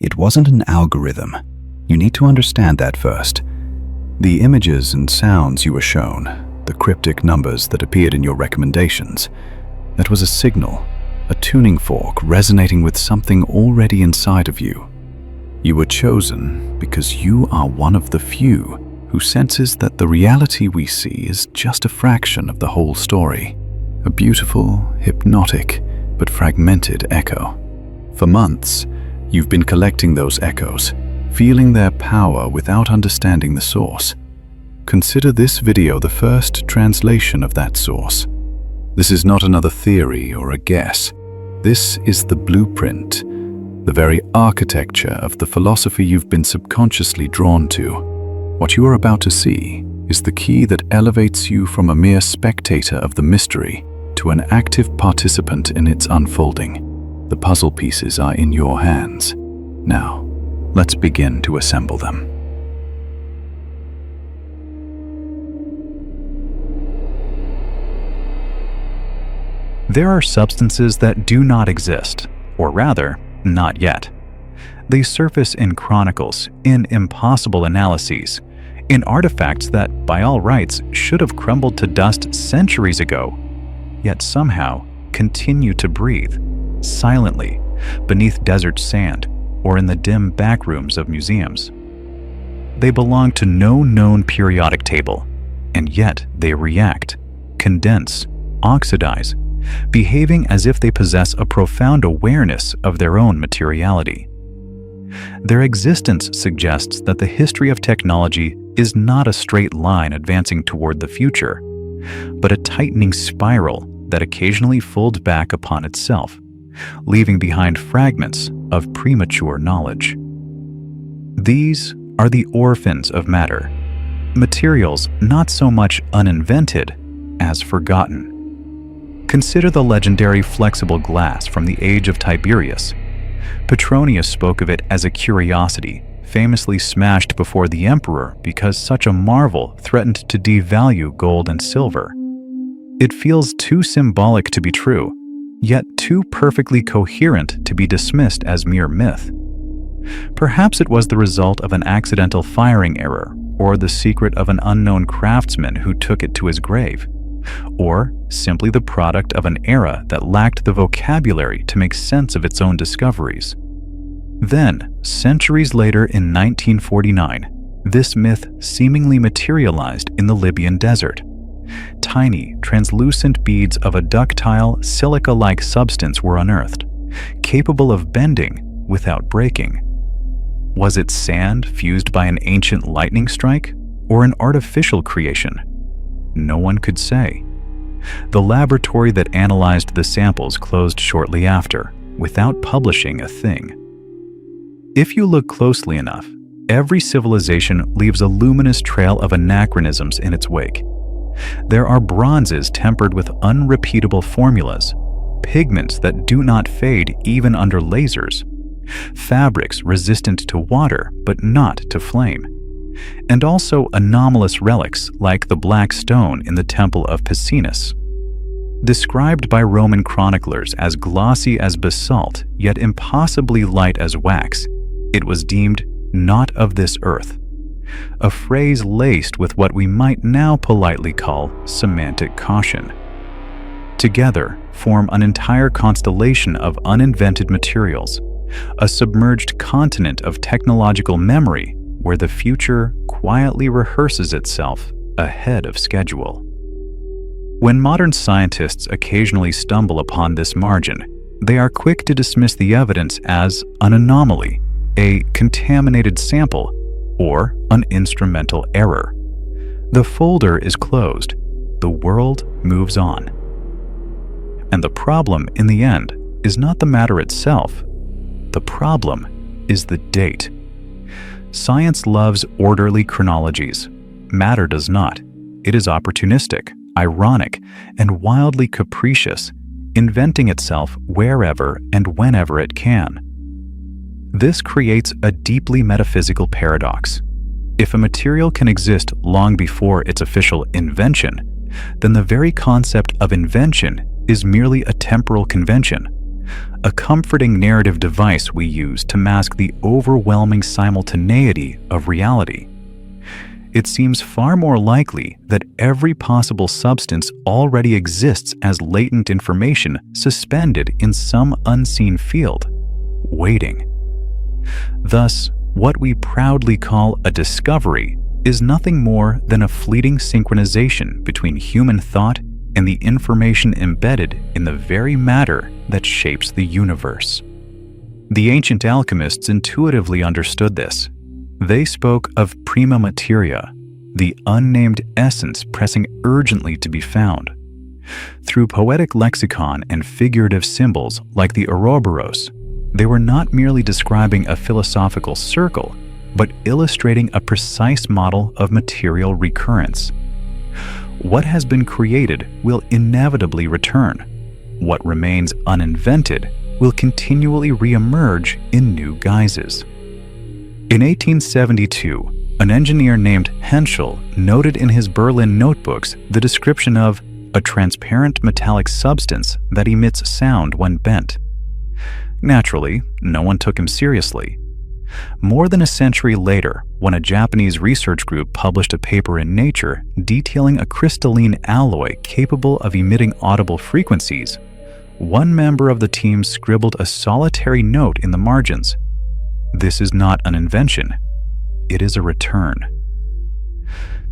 It wasn't an algorithm. You need to understand that first. The images and sounds you were shown, the cryptic numbers that appeared in your recommendations, that was a signal, a tuning fork resonating with something already inside of you. You were chosen because you are one of the few who senses that the reality we see is just a fraction of the whole story, a beautiful, hypnotic, but fragmented echo. For months, you've been collecting those echoes, feeling their power without understanding the source. Consider this video the first translation of that source. This is not another theory or a guess. This is the blueprint, the very architecture of the philosophy you've been subconsciously drawn to. What you are about to see is the key that elevates you from a mere spectator of the mystery to an active participant in its unfolding. The puzzle pieces are in your hands. Now, let's begin to assemble them. There are substances that do not exist, or rather, not yet. They surface in chronicles, in impossible analyses, in artifacts that, by all rights, should have crumbled to dust centuries ago, yet somehow continue to breathe, silently, beneath desert sand or in the dim back rooms of museums. They belong to no known periodic table, and yet they react, condense, oxidize, behaving as if they possess a profound awareness of their own materiality. Their existence suggests that the history of technology is not a straight line advancing toward the future, but a tightening spiral that occasionally folds back upon itself, leaving behind fragments of premature knowledge. These are the orphans of matter, materials not so much uninvented as forgotten. Consider the legendary flexible glass from the age of Tiberius. Petronius spoke of it as a curiosity, famously smashed before the emperor because such a marvel threatened to devalue gold and silver. It feels too symbolic to be true, yet too perfectly coherent to be dismissed as mere myth. Perhaps it was the result of an accidental firing error, or the secret of an unknown craftsman who took it to his grave, or simply the product of an era that lacked the vocabulary to make sense of its own discoveries. Then, centuries later in 1949, this myth seemingly materialized in the Libyan desert. Tiny, translucent beads of a ductile, silica-like substance were unearthed, capable of bending without breaking. Was it sand fused by an ancient lightning strike, or an artificial creation? No one could say. The laboratory that analyzed the samples closed shortly after, without publishing a thing. If you look closely enough, every civilization leaves a luminous trail of anachronisms in its wake. There are bronzes tempered with unrepeatable formulas, pigments that do not fade even under lasers, fabrics resistant to water but not to flame, and also anomalous relics like the black stone in the Temple of Pessinus. Described by Roman chroniclers as glossy as basalt yet impossibly light as wax, it was deemed not of this earth, a phrase laced with what we might now politely call semantic caution. Together form an entire constellation of uninvented materials, a submerged continent of technological memory where the future quietly rehearses itself ahead of schedule. When modern scientists occasionally stumble upon this margin, they are quick to dismiss the evidence as an anomaly, a contaminated sample, or an instrumental error. The folder is closed. The world moves on. And the problem, in the end, is not the matter itself. The problem is the date. Science loves orderly chronologies. Matter does not. It is opportunistic, ironic, and wildly capricious, inventing itself wherever and whenever it can. This creates a deeply metaphysical paradox. If a material can exist long before its official invention, then the very concept of invention is merely a temporal convention, a comforting narrative device we use to mask the overwhelming simultaneity of reality. It seems far more likely that every possible substance already exists as latent information suspended in some unseen field, waiting. Thus, what we proudly call a discovery is nothing more than a fleeting synchronization between human thought and the information embedded in the very matter that shapes the universe. The ancient alchemists intuitively understood this. They spoke of prima materia, the unnamed essence pressing urgently to be found. Through poetic lexicon and figurative symbols like the Ouroboros, they were not merely describing a philosophical circle, but illustrating a precise model of material recurrence. What has been created will inevitably return. What remains uninvented will continually re-emerge in new guises. In 1872, an engineer named Henschel noted in his Berlin notebooks the description of a transparent metallic substance that emits sound when bent. Naturally, no one took him seriously. More than a century later, when a Japanese research group published a paper in Nature detailing a crystalline alloy capable of emitting audible frequencies, one member of the team scribbled a solitary note in the margins. "This is not an invention. It is a return."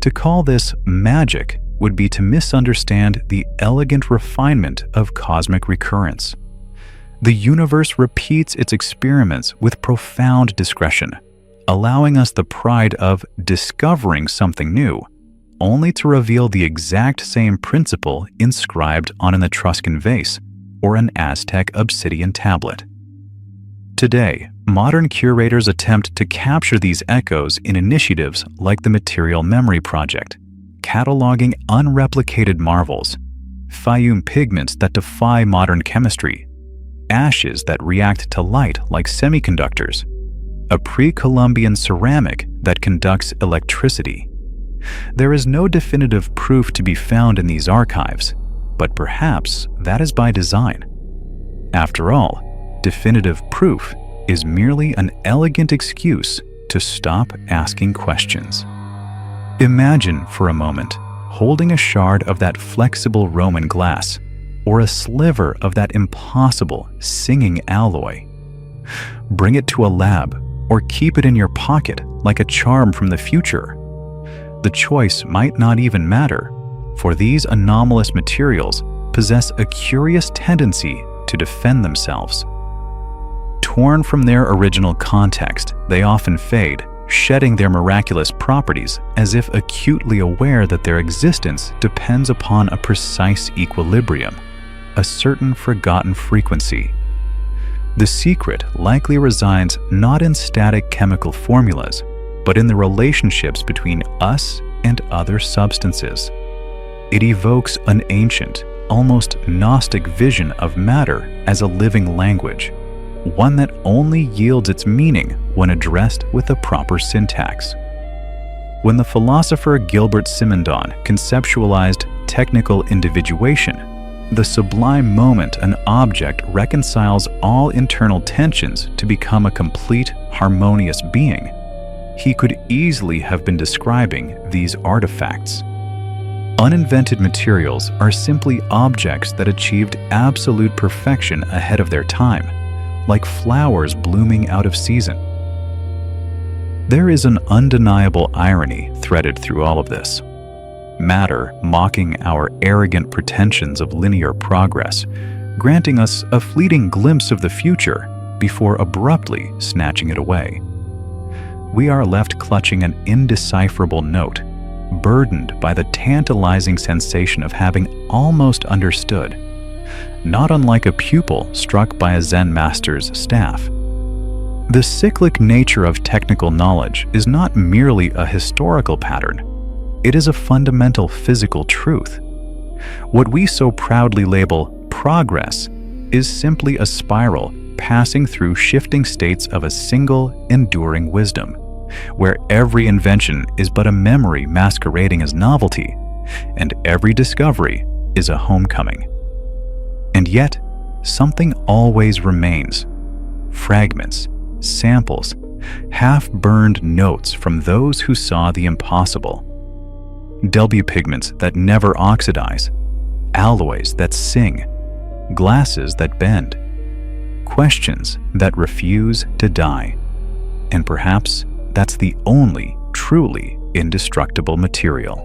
To call this magic would be to misunderstand the elegant refinement of cosmic recurrence. The universe repeats its experiments with profound discretion, allowing us the pride of discovering something new, only to reveal the exact same principle inscribed on an Etruscan vase or an Aztec obsidian tablet. Today, modern curators attempt to capture these echoes in initiatives like the Material Memory Project, cataloging unreplicated marvels, Fayum pigments that defy modern chemistry, ashes that react to light like semiconductors, a pre-Columbian ceramic that conducts electricity. There is no definitive proof to be found in these archives, but perhaps that is by design. After all, definitive proof is merely an elegant excuse to stop asking questions. Imagine for a moment holding a shard of that flexible Roman glass, or a sliver of that impossible singing alloy. Bring it to a lab, or keep it in your pocket like a charm from the future. The choice might not even matter, for these anomalous materials possess a curious tendency to defend themselves. Torn from their original context, they often fade, shedding their miraculous properties as if acutely aware that their existence depends upon a precise equilibrium, a certain forgotten frequency. The secret likely resides not in static chemical formulas, but in the relationships between us and other substances. It evokes an ancient, almost Gnostic vision of matter as a living language, one that only yields its meaning when addressed with a proper syntax. When the philosopher Gilbert Simondon conceptualized technical individuation, the sublime moment an object reconciles all internal tensions to become a complete, harmonious being, he could easily have been describing these artifacts. Uninvented materials are simply objects that achieved absolute perfection ahead of their time, like flowers blooming out of season. There is an undeniable irony threaded through all of this. Matter mocking our arrogant pretensions of linear progress, granting us a fleeting glimpse of the future before abruptly snatching it away. We are left clutching an indecipherable note, burdened by the tantalizing sensation of having almost understood, not unlike a pupil struck by a Zen master's staff. The cyclic nature of technical knowledge is not merely a historical pattern. It is a fundamental physical truth. What we so proudly label progress is simply a spiral passing through shifting states of a single, enduring wisdom, where every invention is but a memory masquerading as novelty, and every discovery is a homecoming. And yet, something always remains. Fragments, samples, half-burned notes from those who saw the impossible. W pigments that never oxidize, alloys that sing, glasses that bend, questions that refuse to die. And perhaps that's the only truly indestructible material.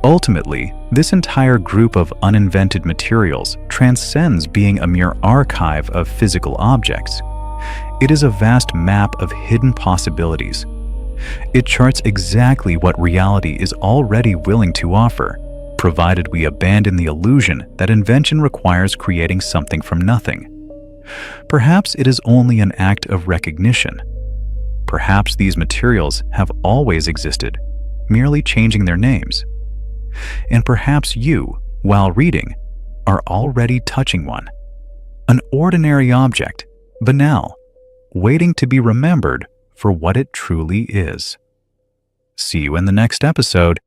Ultimately, this entire group of uninvented materials transcends being a mere archive of physical objects. It is a vast map of hidden possibilities. It charts exactly what reality is already willing to offer, provided we abandon the illusion that invention requires creating something from nothing. Perhaps it is only an act of recognition. Perhaps these materials have always existed, merely changing their names. And perhaps you, while reading, are already touching one. An ordinary object, banal, waiting to be remembered for what it truly is. See you in the next episode